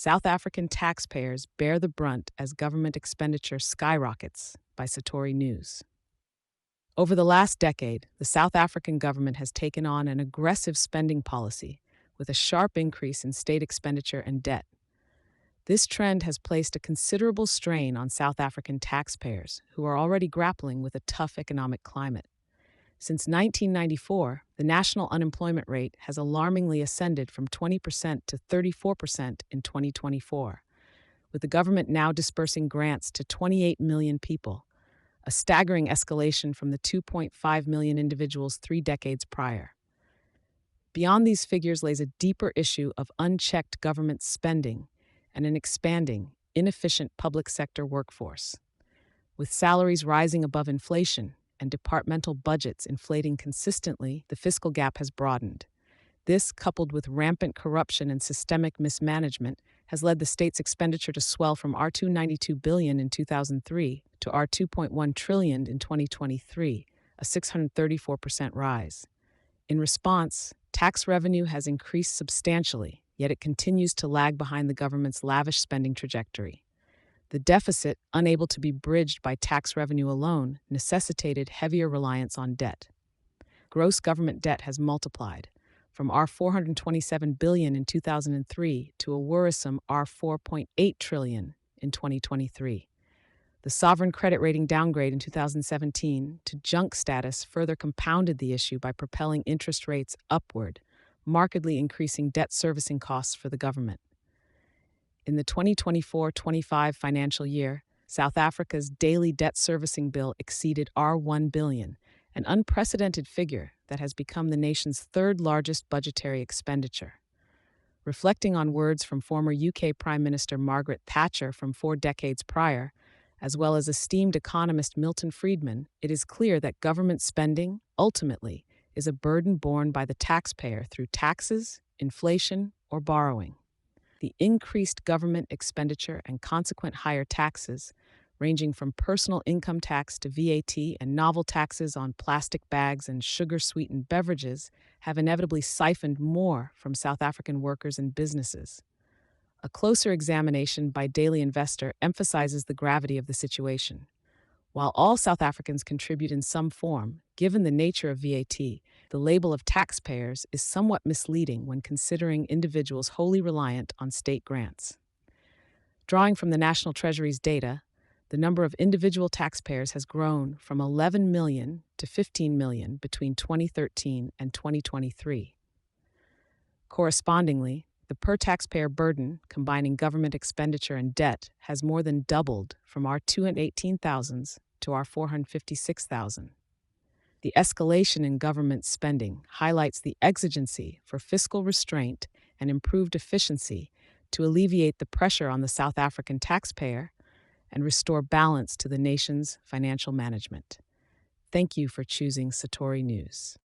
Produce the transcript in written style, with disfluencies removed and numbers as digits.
South African taxpayers bear the brunt as government expenditure skyrockets by Satori News. Over the last decade, the South African government has taken on an aggressive spending policy with a sharp increase in state expenditure and debt. This trend has placed a considerable strain on South African taxpayers who are already grappling with a tough economic climate. Since 1994, the national unemployment rate has alarmingly ascended from 20% to 34% in 2024, with the government now dispersing grants to 28 million people, a staggering escalation from the 2.5 million individuals 3 decades prior. Beyond these figures lays a deeper issue of unchecked government spending and an expanding, inefficient public sector workforce. With salaries rising above inflation and departmental budgets inflating consistently, the fiscal gap has broadened. This, coupled with rampant corruption and systemic mismanagement, has led the state's expenditure to swell from R292 billion in 2003 to R2.1 trillion in 2023, a 634% rise. In response, tax revenue has increased substantially, yet it continues to lag behind the government's lavish spending trajectory. The deficit, unable to be bridged by tax revenue alone, necessitated heavier reliance on debt. Gross government debt has multiplied, from R427 billion in 2003 to a worrisome R4.8 trillion in 2023. The sovereign credit rating downgrade in 2017 to junk status further compounded the issue by propelling interest rates upward, markedly increasing debt servicing costs for the government. In the 2024-25 financial year, South Africa's daily debt servicing bill exceeded R1 billion, an unprecedented figure that has become the nation's third largest budgetary expenditure. Reflecting on words from former UK Prime Minister Margaret Thatcher from 4 decades prior, as well as esteemed economist Milton Friedman, it is clear that government spending, ultimately, is a burden borne by the taxpayer through taxes, inflation, or borrowing. The increased government expenditure and consequent higher taxes, ranging from personal income tax to VAT and novel taxes on plastic bags and sugar-sweetened beverages, have inevitably siphoned more from South African workers and businesses. A closer examination by Daily Investor emphasizes the gravity of the situation. While all South Africans contribute in some form, given the nature of VAT, the label of taxpayers is somewhat misleading when considering individuals wholly reliant on state grants. Drawing from the National Treasury's data, the number of individual taxpayers has grown from 11 million to 15 million between 2013 and 2023. Correspondingly, the per-taxpayer burden, combining government expenditure and debt, has more than doubled from our 218,000 to our 456,000. The escalation in government spending highlights the exigency for fiscal restraint and improved efficiency to alleviate the pressure on the South African taxpayer and restore balance to the nation's financial management. Thank you for choosing Satori News.